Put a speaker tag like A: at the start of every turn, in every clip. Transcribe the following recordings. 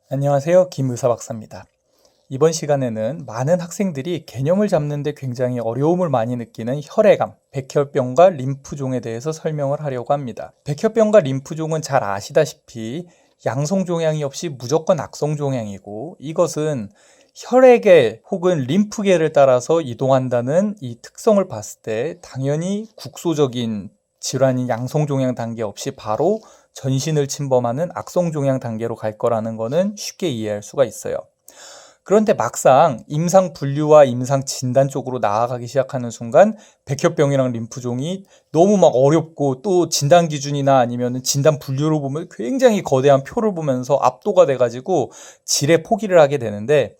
A: 안녕하세요. 김의사 박사입니다. 이번 시간에는 많은 학생들이 개념을 잡는데 굉장히 어려움을 많이 느끼는 혈액암, 백혈병과 림프종에 대해서 설명을 하려고 합니다. 백혈병과 림프종은 잘 아시다시피 양성종양이 없이 무조건 악성종양이고, 이것은 혈액계 혹은 림프계를 따라서 이동한다는 이 특성을 봤을 때 당연히 국소적인 질환인 양성종양 단계 없이 바로 전신을 침범하는 악성종양 단계로 갈 거라는 거는 쉽게 이해할 수가 있어요. 그런데 막상 임상 분류와 임상 진단 쪽으로 나아가기 시작하는 순간 백혈병이랑 림프종이 너무 막 어렵고, 또 진단 기준이나 아니면 진단 분류를 보면 굉장히 거대한 표를 보면서 압도가 돼가지고 지레 포기를 하게 되는데,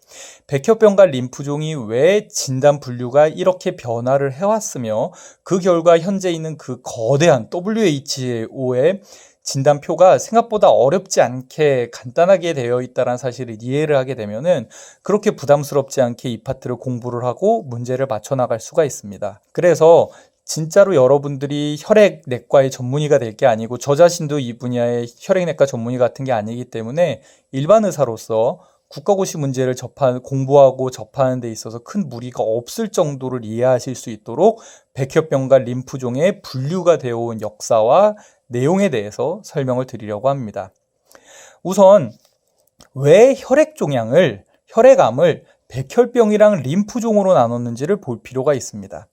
A: 백혈병과 림프종이 왜 진단 분류가 이렇게 변화를 해왔으며 그 결과 현재 있는 그 거대한 WHO의 진단표가 생각보다 어렵지 않게 간단하게 되어 있다는 사실을 이해를 하게 되면은 그렇게 부담스럽지 않게 이 파트를 공부를 하고 문제를 맞춰 나갈 수가 있습니다. 그래서 진짜로 여러분들이 혈액내과의 전문의가 될 게 아니고, 저 자신도 이 분야의 혈액내과 전문의 같은 게 아니기 때문에 일반 의사로서 국가고시 문제를 공부하고 접하는 데 있어서 큰 무리가 없을 정도를 이해하실 수 있도록 백혈병과 림프종의 분류가 되어 온 역사와 내용에 대해서 설명을 드리려고 합니다. 우선 왜 혈액암을 백혈병이랑 림프종으로 나눴는지를 볼 필요가 있습니다.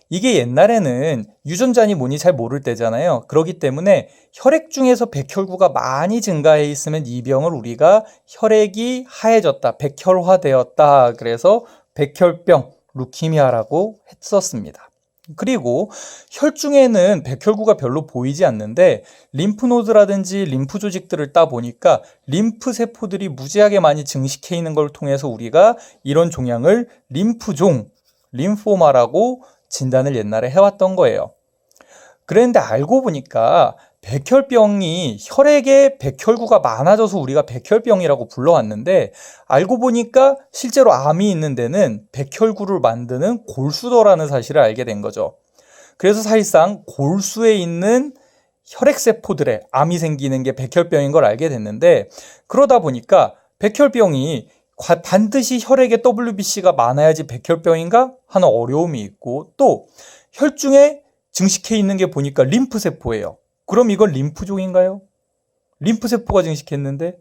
A: 이게 옛날에는 유전자니 뭐니 잘 모를 때잖아요. 그렇기 때문에 혈액 중에서 백혈구가 많이 증가해 있으면 이 병을 우리가 혈액이 하얘졌다, 백혈화되었다, 그래서 백혈병, 루키미아라고 했었습니다. 그리고 혈중에는 백혈구가 별로 보이지 않는데 림프노드라든지 림프 조직들을 따 보니까 림프 세포들이 무지하게 많이 증식해 있는 걸 통해서 우리가 이런 종양을 림프종, 림포마라고 진단을 옛날에 해왔던 거예요. 그런데 알고 보니까 백혈병이 혈액에 백혈구가 많아져서 우리가 백혈병이라고 불러왔는데, 알고 보니까 실제로 암이 있는 데는 백혈구를 만드는 골수더라는 사실을 알게 된 거죠. 그래서 사실상 골수에 있는 혈액세포들에 암이 생기는 게 백혈병인 걸 알게 됐는데, 그러다 보니까 백혈병이 반드시 혈액에 WBC가 많아야지 백혈병인가 하는 어려움이 있고, 또 혈중에 증식해 있는 게 보니까 림프세포예요. 그럼 이건 림프종인가요? 림프세포가 증식했는데,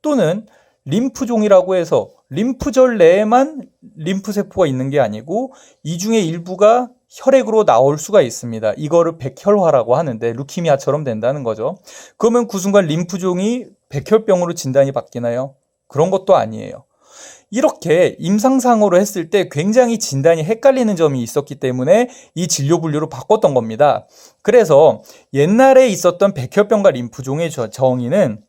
A: 또는 림프종이라고 해서 림프절 내에만 림프세포가 있는 게 아니고 이 중에 일부가 혈액으로 나올 수가 있습니다. 이거를 백혈화라고 하는데 루키미아처럼 된다는 거죠. 그러면 그 순간 림프종이 백혈병으로 진단이 바뀌나요? 그런 것도 아니에요. 이렇게 임상상으로 했을 때 굉장히 진단이 헷갈리는 점이 있었기 때문에 이 진료 분류를 바꿨던 겁니다. 그래서 옛날에 있었던 백혈병과 림프종의 정의는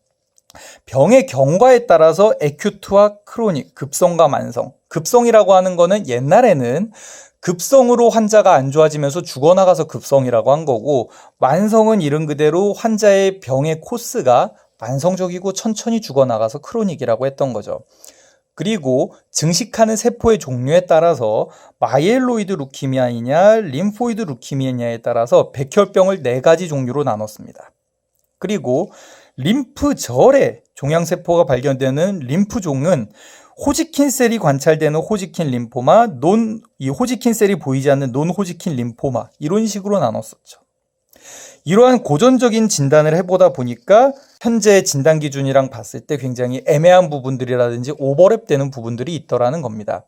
A: 병의 경과에 따라서 에큐트와 크로닉, 급성과 만성. 급성이라고 하는 거는 옛날에는 급성으로 환자가 안 좋아지면서 죽어나가서 급성이라고 한 거고, 만성은 이름 그대로 환자의 병의 코스가 만성적이고 천천히 죽어나가서 크로닉이라고 했던 거죠. 그리고 증식하는 세포의 종류에 따라서 마이엘로이드 루키미아이냐 림포이드 루키미아냐에 따라서 백혈병을 4가지 종류로 나눴습니다. 그리고 림프절에 종양세포가 발견되는 림프종은 호지킨 셀이 관찰되는 호지킨 림포마, 이 호지킨 셀이 보이지 않는 논호지킨 림포마, 이런 식으로 나눴었죠. 이러한 고전적인 진단을 해보다 보니까 현재 진단 기준이랑 봤을 때 굉장히 애매한 부분들이라든지 오버랩되는 부분들이 있더라는 겁니다.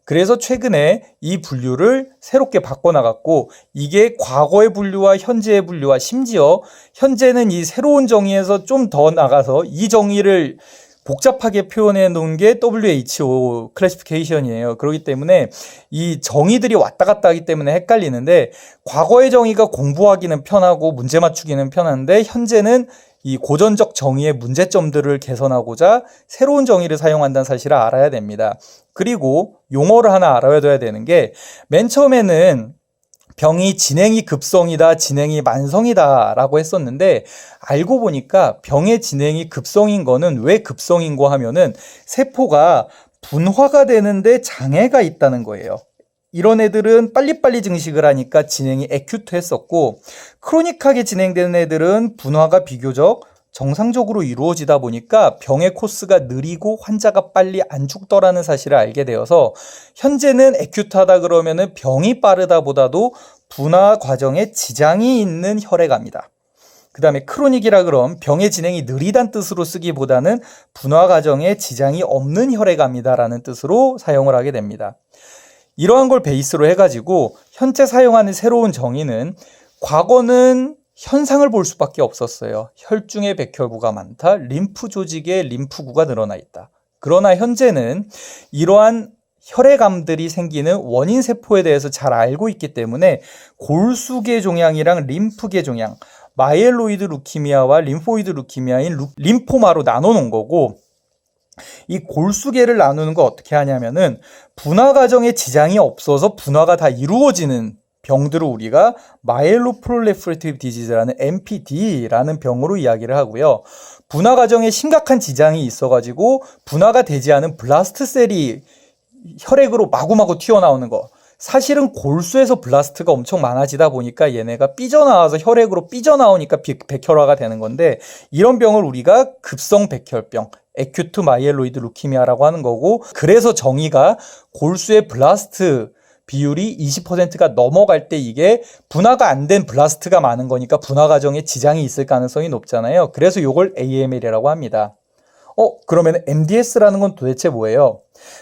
A: 그래서 최근에 이 분류를 새롭게 바꿔나갔고, 이게 과거의 분류와 현재의 분류와 심지어 현재는 이 새로운 정의에서 좀 더 나가서 이 정의를 복잡하게 표현해 놓은 게 WHO 클래시피케이션이에요. 그렇기 때문에 이 정의들이 왔다 갔다 하기 때문에 헷갈리는데, 과거의 정의가 공부하기는 편하고 문제 맞추기는 편한데, 현재는 이 고전적 정의의 문제점들을 개선하고자 새로운 정의를 사용한다는 사실을 알아야 됩니다. 그리고 용어를 하나 알아둬야 되는 게, 맨 처음에는 병이 진행이 급성이다, 진행이 만성이다 라고 했었는데, 알고 보니까 병의 진행이 급성인 거는 왜 급성인 거 하면은 세포가 분화가 되는데 장애가 있다는 거예요. 이런 애들은 빨리빨리 증식을 하니까 진행이 에큐트 했었고, 크로닉하게 진행되는 애들은 분화가 비교적 정상적으로 이루어지다 보니까 병의 코스가 느리고 환자가 빨리 안 죽더라는 사실을 알게 되어서 현재는 애큐트하다 그러면은 병이 빠르다 보다도 분화 과정에 지장이 있는 혈액암이다. 그 다음에 크로닉이라 그럼 병의 진행이 느리단 뜻으로 쓰기보다는 분화 과정에 지장이 없는 혈액암이다라는 뜻으로 사용을 하게 됩니다. 이러한 걸 베이스로 해가지고 현재 사용하는 새로운 정의는 과거는 현상을 볼 수밖에 없었어요. 혈중에 백혈구가 많다. 림프 조직에 림프구가 늘어나 있다. 그러나 현재는 이러한 혈액암들이 생기는 원인 세포에 대해서 잘 알고 있기 때문에 골수계 종양이랑 림프계 종양, 마이엘로이드 루키미아와 림포이드 루키미아인 림포마로 나눠놓은 거고, 이 골수계를 나누는 거 어떻게 하냐면은 분화 과정에 지장이 없어서 분화가 다 이루어지는 병들을 우리가 마이엘로프롤레프레티브 디지즈라는 MPD라는 병으로 이야기를 하고요. 분화 과정에 심각한 지장이 있어가지고 분화가 되지 않은 블라스트 셀이 혈액으로 마구마구 튀어나오는 거. 사실은 골수에서 블라스트가 엄청 많아지다 보니까 얘네가 삐져나와서 혈액으로 삐져나오니까 백혈화가 되는 건데, 이런 병을 우리가 급성 백혈병, 에큐트 마이엘로이드 루키미아라고 하는 거고, 그래서 정의가 골수의 블라스트 비율이 20%가 넘어갈 때 이게 분화가 안 된 블라스트가 많은 거니까 분화 과정에 지장이 있을 가능성이 높잖아요. 그래서 이걸 AML이라고 합니다. 그러면 MDS라는 건 도대체 뭐예요?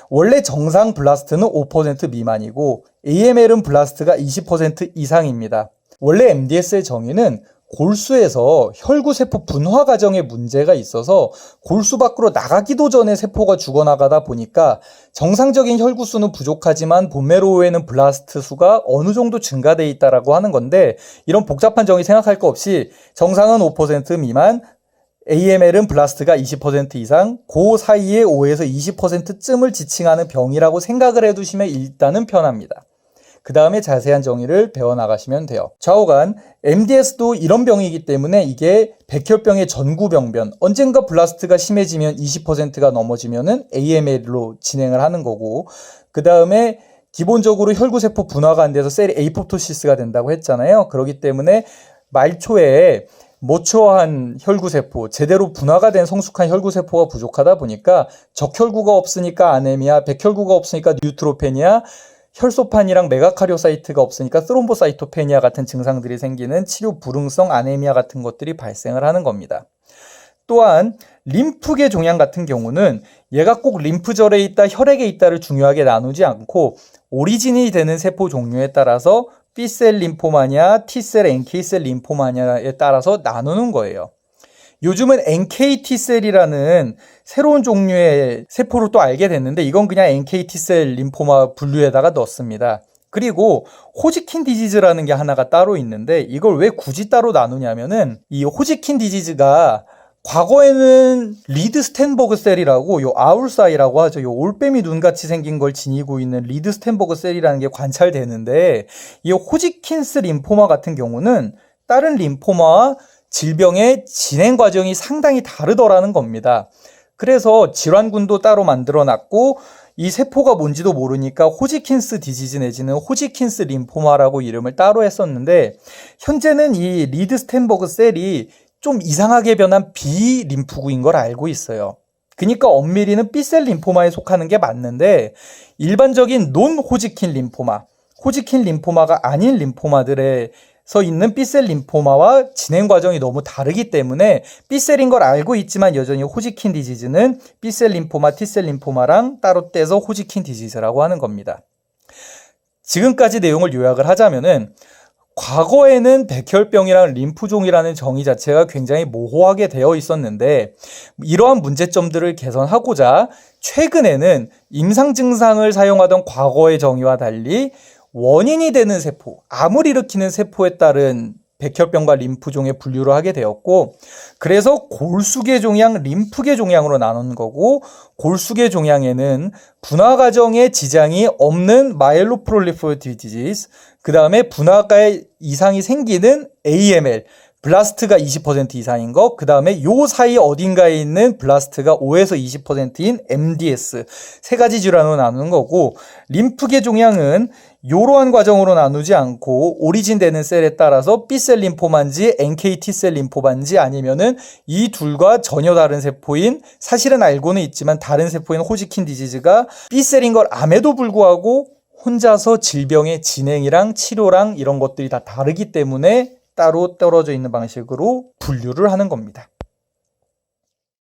A: 원래 정상 블라스트는 5% 미만이고 AML은 블라스트가 20% 이상입니다. 원래 MDS의 정의는 골수에서 혈구세포 분화 과정에 문제가 있어서 골수 밖으로 나가기도 전에 세포가 죽어나가다 보니까 정상적인 혈구수는 부족하지만 본메로우에는 블라스트 수가 어느 정도 증가되어 있다라고 하는 건데, 이런 복잡한 정의 생각할 거 없이 정상은 5% 미만, AML은 블라스트가 20% 이상, 그 사이에 5에서 20%쯤을 지칭하는 병이라고 생각을 해두시면 일단은 편합니다. 그 다음에 자세한 정의를 배워나가시면 돼요. 좌우간 MDS도 이런 병이기 때문에 이게 백혈병의 전구병변, 언젠가 블라스트가 심해지면 20%가 넘어지면은 AML로 진행을 하는 거고, 그 다음에 기본적으로 혈구세포 분화가 안 돼서 셀이 에이포토시스가 된다고 했잖아요. 그렇기 때문에 말초에 모초한 혈구세포, 제대로 분화가 된 성숙한 혈구세포가 부족하다 보니까 적혈구가 없으니까 아네미아, 백혈구가 없으니까 뉴트로페니아, 혈소판이랑 메가카리오사이트가 없으니까 스롬보사이토페니아 같은 증상들이 생기는 치료 불응성 아네미아 같은 것들이 발생을 하는 겁니다. 또한 림프계 종양 같은 경우는 얘가 꼭 림프절에 있다, 혈액에 있다를 중요하게 나누지 않고 오리진이 되는 세포 종류에 따라서 B셀 림포마냐, T셀, NK셀 림포마냐에 따라서 나누는 거예요. 요즘은 NKT셀이라는 새로운 종류의 세포를 또 알게 됐는데, 이건 그냥 NKT셀 림포마 분류에다가 넣습니다. 그리고 호지킨 디지즈라는 게 하나가 따로 있는데, 이걸 왜 굳이 따로 나누냐면은 이 호지킨 디지즈가 과거에는 리드 스탠버그 셀이라고, 요 아울사이라고 하죠. 요 올빼미 눈같이 생긴 걸 지니고 있는 리드 스탠버그 셀이라는 게 관찰되는데, 이 호지킨스 림포마 같은 경우는 다른 림포마와 질병의 진행 과정이 상당히 다르더라는 겁니다. 그래서 질환군도 따로 만들어 놨고, 이 세포가 뭔지도 모르니까 호지킨스 디지즈 내지는 호지킨스 림포마라고 이름을 따로 했었는데, 현재는 이 리드 스탠버그 셀이 좀 이상하게 변한 비림프구인 걸 알고 있어요. 그러니까 엄밀히는 B셀 림포마에 속하는 게 맞는데, 일반적인 논 호지킨 림포마, 호지킨 림포마가 아닌 림포마들에서 있는 B셀 림포마와 진행 과정이 너무 다르기 때문에 B셀인 걸 알고 있지만 여전히 호지킨 디지즈는 B셀 림포마, T셀 림포마랑 따로 떼서 호지킨 디지즈라고 하는 겁니다. 지금까지 내용을 요약을 하자면은, 과거에는 백혈병이랑 림프종이라는 정의 자체가 굉장히 모호하게 되어 있었는데, 이러한 문제점들을 개선하고자 최근에는 임상 증상을 사용하던 과거의 정의와 달리 원인이 되는 세포, 암을 일으키는 세포에 따른 백혈병과 림프종의 분류를 하게 되었고, 그래서 골수계 종양, 림프계 종양으로 나눈 거고, 골수계 종양에는 분화 과정에 지장이 없는 마이엘로프롤리퍼레티브 디지즈, 그 다음에 분화가에 이상이 생기는 AML, 블라스트가 20% 이상인 거, 그 다음에 요 사이 어딘가에 있는 블라스트가 5에서 20%인 MDS 세 가지 질환으로 나누는 거고, 림프계 종양은 이러한 과정으로 나누지 않고 오리진 되는 셀에 따라서 B셀 림포만지, NK T셀 림포만지 아니면은 이 둘과 전혀 다른 세포인, 사실은 알고는 있지만 다른 세포인 호지킨 디지즈가 B셀인 걸 암에도 불구하고 혼자서 질병의 진행이랑 치료랑 이런 것들이 다 다르기 때문에 따로 떨어져 있는 방식으로 분류를 하는 겁니다.